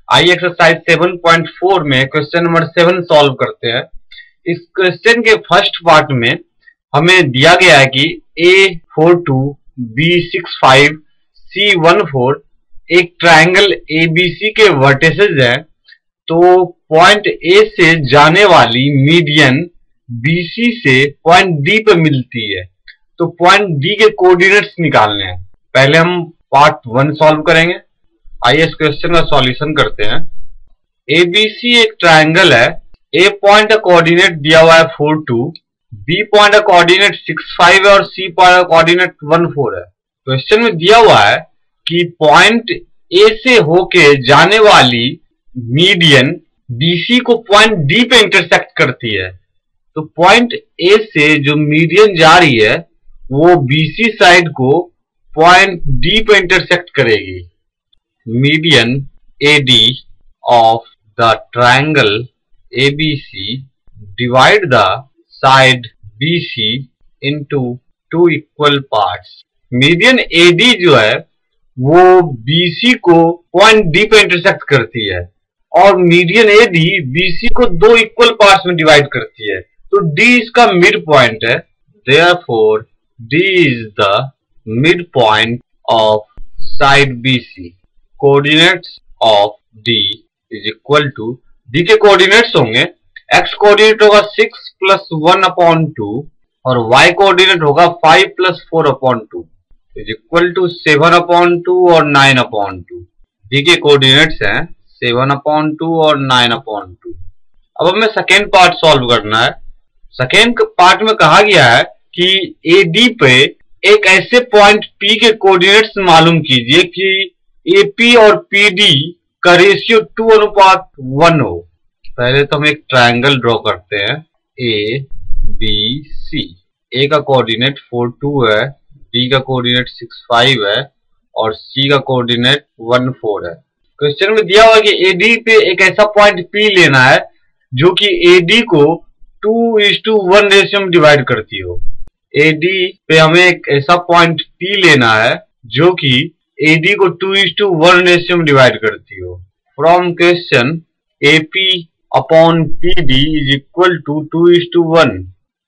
आइए एक्सरसाइज 7.4 में question number 7 solve करते हैं। इस क्वेश्चन के फर्स्ट पार्ट में हमें दिया गया है कि A42, B65, C14 एक ट्रायंगल ABC के वर्टिसेस हैं। तो पॉइंट A से जाने वाली मीडियन BC से पॉइंट D पे मिलती है। तो पॉइंट D के कोऑर्डिनेट्स निकालने हैं। पहले हम पार्ट 1 सॉल्व करेंगे। आइए इस क्वेश्चन का सॉल्यूशन करते हैं। ABC एक ट्रायंगल है। A पॉइंट का कोऑर्डिनेट दिया हुआ है 42, B पॉइंट का कोऑर्डिनेट 65 है और C पॉइंट का कोऑर्डिनेट 14 है। क्वेश्चन में दिया हुआ है कि पॉइंट A से होके जाने वाली मीडियन BC को पॉइंट D पे इंटरसेक्ट करती है। तो पॉइंट A से जो मीडियन जा रही है वो BC साइड को पॉइंट D पे इंटरसेक्ट करेगी। Median AD of the triangle ABC divide the side BC into two equal parts। Median AD जो है वो BC को पॉइंट D पे इंटरसेक्ट करती है और मीडियन AD BC को दो इक्वल पार्ट्स में डिवाइड करती है। तो D इसका मिड पॉइंट है। Therefore D is the midpoint of side BC। Coordinates of D is equal to, D के कोऑर्डिनेट्स होंगे, x कोऑर्डिनेट होगा 6 प्लस 1/2 और y कोऑर्डिनेट होगा 5 प्लस 4/2 इज इक्वल टू 7/2 और 9/2। D के कोऑर्डिनेट्स हैं 7/2 और 9/2। अब हमें सेकेंड पार्ट सॉल्व करना है। सेकेंड पार्ट में कहा गया है कि AD पे एक ऐसे पॉइंट P के कोऑर्डिनेट्स मालूम कीजिए कि AP और PD का रेशियो 2:1 हो। पहले तो हम एक ट्रायंगल ड्रॉ करते हैं ABC। A का कोऑर्डिनेट 42 है, B का कोऑर्डिनेट 65 है और C का कोऑर्डिनेट 14 है। क्वेश्चन में दिया हुआ है कि AD पे एक ऐसा पॉइंट P लेना है जो कि AD को 2:1 रेशियो में डिवाइड करती हो। AD पे हमें एक ऐसा पॉइंट P लेना है जो कि AD को 2:1 रेशियो में डिवाइड करती हो। From question AP upon PD is equal to 2:1।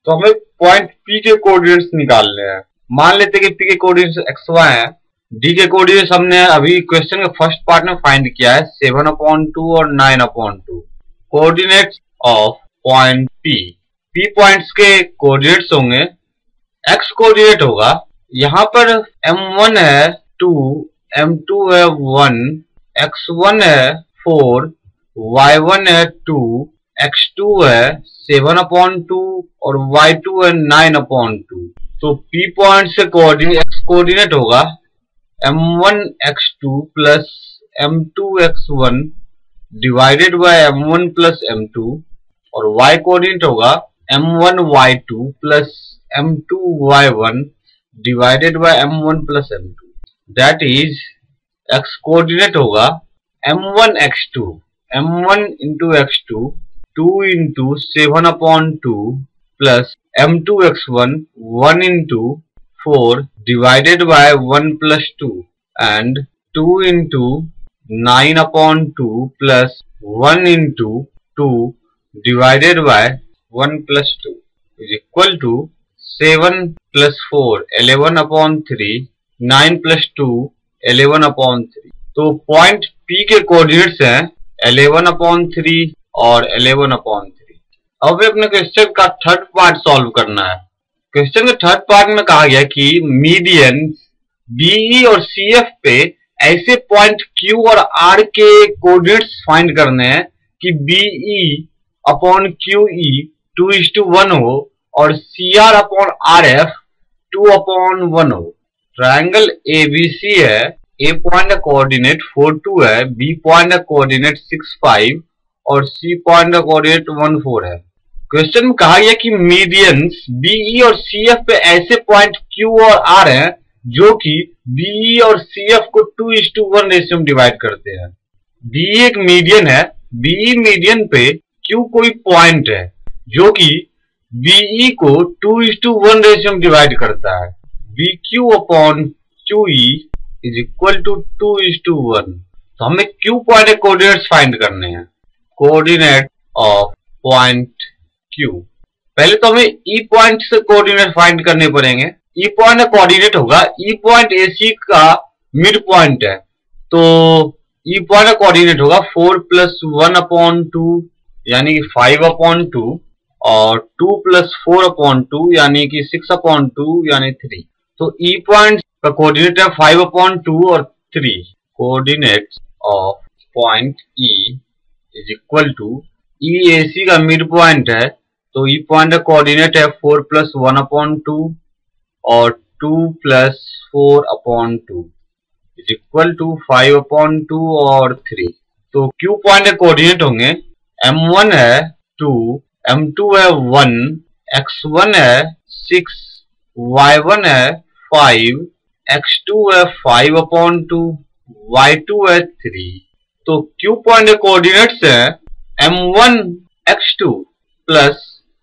तो हमें पॉइंट P के कोऑर्डिनेट्स निकालने हैं। मान लेते हैं कि P के कोऑर्डिनेट्स XY हैं। D के कोऑर्डिनेट्स हमने अभी क्वेश्चन के फर्स्ट पार्ट में फाइंड किया है 7/2 और 9/2। Coordinates of point P points के कोऑर्डिनेट्स होंगे। X कोऑर्डिनेट होगा, यहाँ पर M1 है 2, M2 है 1, X1 है 4, Y1 है 2, X2 है 7/2 और Y2 है 9/2। तो P पॉइंट से कोऑर्डिनेट X कोऑर्डिनेट होगा M1 X2 plus M2 X1 divided by M1 plus M2 और Y कोऑर्डिनेट होगा M1 Y2 plus M2 Y1 divided by M1 plus M2। That is X coordinate होगा M1 X2, M1 into X2 2 into 7/2 plus M2 X1 1 into 4 divided by 1 plus 2 and 2 into 9/2 plus 1 into 2 divided by 1 plus 2 is equal to 7 plus 4 11/3, 9 plus 2 11/3। तो point P के coordinates हैं 11/3 और 11/3। अब अपने question का third part solve करना है। Question के थर्ड पार्ट में कहा गया कि मीडियन BE और CF पे ऐसे पॉइंट Q और R के कोऑर्डिनेट्स फाइंड करने हैं कि BE अपॉन QE 2:1 हो और CR अपॉन RF 2/1 हो। ट्रायंगल ABC है। A पॉइंट का कोऑर्डिनेट 42 है, B पॉइंट का कोऑर्डिनेट 65 और C पॉइंट का कोऑर्डिनेट 14 है। क्वेश्चन में कहा गया कि मीडियंस BE और CF पे ऐसे पॉइंट Q और R हैं जो कि BE और CF को 2:1 रेशियो में डिवाइड करते हैं। BE एक मीडियन है। BE मीडियन पे Q कोई पॉइंट है जो कि BE को 2:1 रेशियो में डिवाइड करता है। BQ upon QE is equal to 2:1। तो हमें Q पॉइंट के कोऑर्डिनेट्स फाइंड करने हैं। कोऑर्डिनेट ऑफ पॉइंट Q, पहले तो हमें E पॉइंट से कोऑर्डिनेट फाइंड करने पड़ेंगे। E पॉइंट का कोऑर्डिनेट होगा, E पॉइंट AC का मिड पॉइंट है, तो E पॉइंट का कोऑर्डिनेट होगा 4 + 1/2 यानी कि 5/2 और 2 + 4/2 यानी कि 6/2 यानी 3। तो E पॉइंट का कोऑर्डिनेट है 5/2 और 3। Coordinates of point E is equal to, EAC का मिड पॉइंट है तो E पॉइंट का कोऑर्डिनेट है 4 + 1/2 और 2 + 4/2 इज इक्वल टू 5/2 और 3। तो Q पॉइंट के कोऑर्डिनेट होंगे, M1 है 2, M2 है 1, X1 है 6, Y1 है 5, X2 है 5/2, Y2 है 3। तो Q पॉइंट के कोऑर्डिनेट्स है M1 X2 plus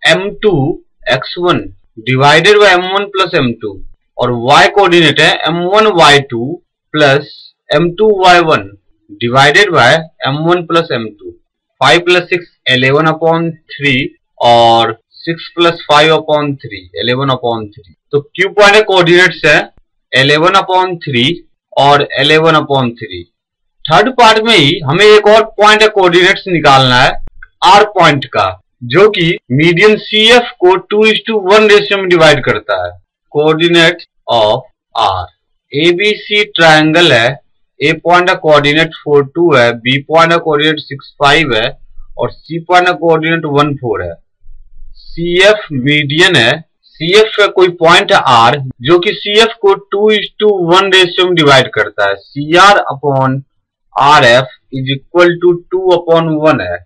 M2 X1 divided by M1 plus M2, और Y कोऑर्डिनेट है M1 Y2 plus M2 Y1 divided by M1 plus M2। 5 + 6 11/3 और 6 + 5/3 11/3। तो Q पॉइंट के कोऑर्डिनेट्स है 11/3 और 11/3। थर्ड पार्ट में ही हमें एक और पॉइंट का कोऑर्डिनेट्स निकालना है, R पॉइंट का, जो कि मीडियन CF को 2:1 रेशियो में डिवाइड करता है। Coordinate of R, ABC triangle है, A पॉइंट का कोऑर्डिनेट 4 2 है, B पॉइंट का कोऑर्डिनेट 6 5 है और C पॉइंट का कोऑर्डिनेट 1 4 है। CF मीडियन है, CF का कोई पॉइंट है R जो कि CF को 2:1 रेशियो में डिवाइड करता है। CR/RF इज इक्वल टू 2/1 है।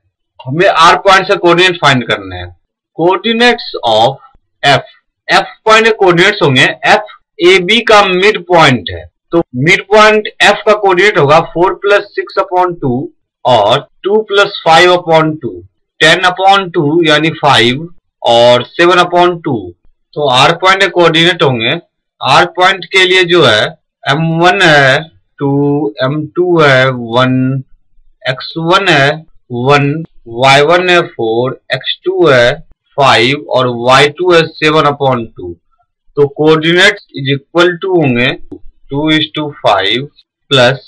हमें R पॉइंट से कोऑर्डिनेट फाइंड करने हैं। Coordinates of F, F point के कोऑर्डिनेट्स होंगे, F AB का मिड पॉइंट है, तो मिड पॉइंट F का कोऑर्डिनेट होगा 4 + 6/2 और 2 + 5/2, 10/2 यानी 5 और 7/2। तो R पॉइंट के कोऑर्डिनेट होंगे, R पॉइंट के लिए जो है M1 है 2, M2 है 1, X1 है 1, Y1 है 4, X2 है 5 और Y2 है 7/2। तो कोऑर्डिनेट्स इज इक्वल टू होंगे 2:5 plus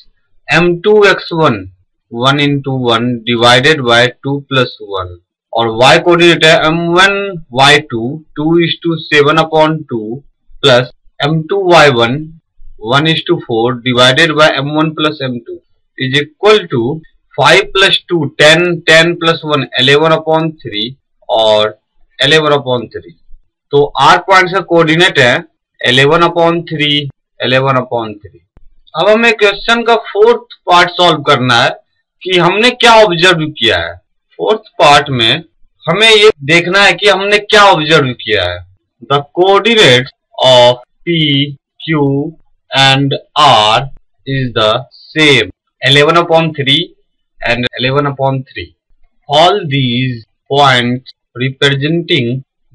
M2 X1 1 × 1 divided by 2 + 1, और Y कोऑर्डिनेट है M1 Y2 2:7/2 plus M2 Y1 1:4 divided by M1 plus M2 is equal to 5 + 2 10, 10 + 1 11/3 और 11/3। तो R पॉइंट का कोऑर्डिनेट है 11/3 11/3। अब हमें क्वेश्चन का फोर्थ पार्ट सॉल्व करना है कि हमने क्या ऑब्जर्व किया है। फोर्थ पार्ट में हमें ये देखना है कि हमने क्या ऑब्जर्व किया है। The coordinates of P, Q and R is the same 11/3 and 11/3. All these points representing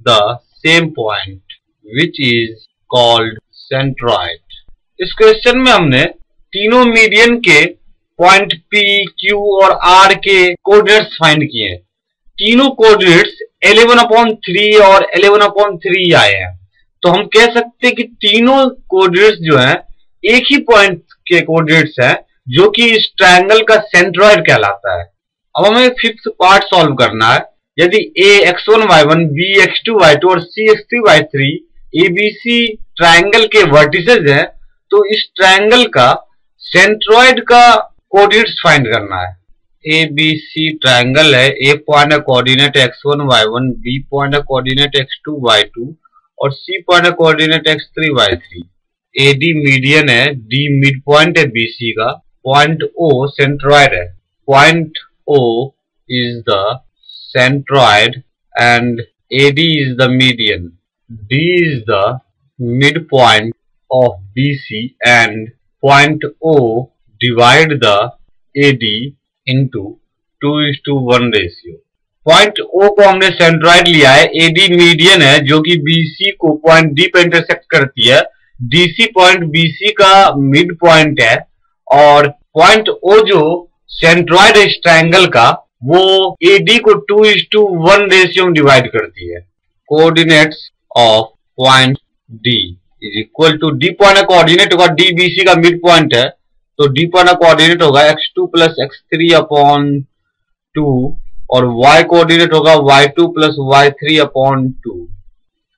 the same point which is called centroid. इस क्वेश्चन में हमने तीनों मीडियन के पॉइंट P, Q और R के कोऑर्डिनेट्स फाइंड किए हैं। तीनों कोऑर्डिनेट्स 11/3 और 11/3 आए हैं, तो हम कह सकते हैं कि तीनों कोऑर्डिनेट्स जो हैं एक ही पॉइंट के कोऑर्डिनेट्स हैं, जो कि इस ट्रायंगल का सेंट्रॉइड कहलाता है। अब हमें फिफ्थ पार्ट सॉल्व करना है। यदि A X1 Y1, B X2 Y2 और C X3 Y3 ABC triangle के वर्टिसेस हैं, तो इस ट्रायंगल का सेंट्रॉइड का कोऑर्डिनेट्स फाइंड करना है। ABC ट्रायंगल है, A पॉइंट का coordinate X1 Y1, B point का कोऑर्डिनेट X2 Y2 और C पॉइंट का coordinate X3 Y3। AD median है, D मिड पॉइंट है BC का, पॉइंट O सेंट्रॉइड है। Point O is the centroid and AD is the median. D is the midpoint of BC and point O divide the AD into 2:1 ratio. Point O को हमने centroid लिया है, AD median है जो कि BC को point D पे intersect करती है, DC पॉइंट BC का मिड पॉइंट है और पॉइंट ओ जो सेंट्रॉइड है इस ट्रायंगल का, वो AD को 2:1 रेशियो में डिवाइड करती है। Coordinates of point D is equal to, D point का कोऑर्डिनेट होगा, D BC का मिड पॉइंट है, तो D पॉइंट का कोऑर्डिनेट होगा x2 प्लस x3 अपॉन 2 और y कोऑर्डिनेट होगा y2 प्लस y3 अपॉन 2।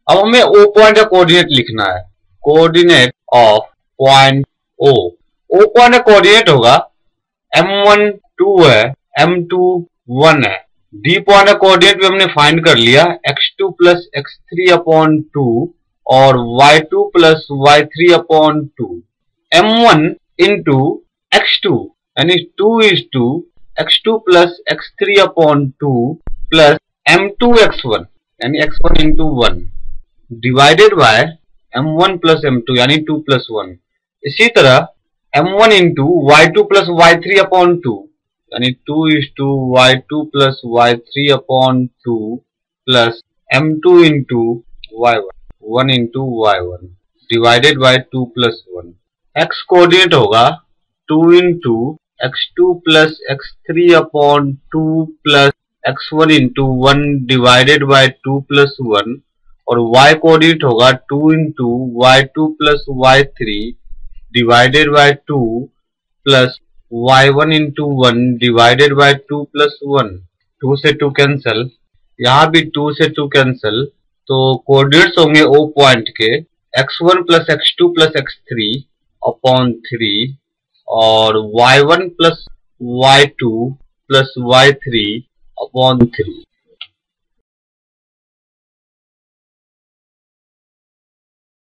अब हमें O पॉइंट का कोऑर्डिनेट लिखना है। Coordinate of point O, O point का कोऑर्डिनेट होगा m1 2 है, m2 1 है। D पॉइंट का कोऑर्डिनेट भी हमने फाइंड कर लिया, x2 प्लस x3 अपॉन 2 और y2 plus y3 upon 2। m1 into x2 यानी 2:2 x2 plus x3 upon 2 plus m2 x1 यानी x1 into 1 divided by m1 plus m2 यानी 2 प्लस 1। इसी तरह m1 into y2 plus y3 upon 2 यानी 2:2 y2 plus y3 upon 2 plus m2 into y1 1 into y1 divided bye 2 plus 1। x coordinate होगा 2 into x2 plus x3 upon 2 plus x1 into 1 divided by 2 plus 1 और y coordinate होगा 2 into y2 plus y3 divided by 2 plus y1 into 1 divided by 2 plus 1। 2 से 2 cancel, यहाँ भी 2 से 2 cancel, तो coordinates होंगे O point के x1 plus x2 plus x3 upon 3 और y1 plus y2 plus y3 upon 3।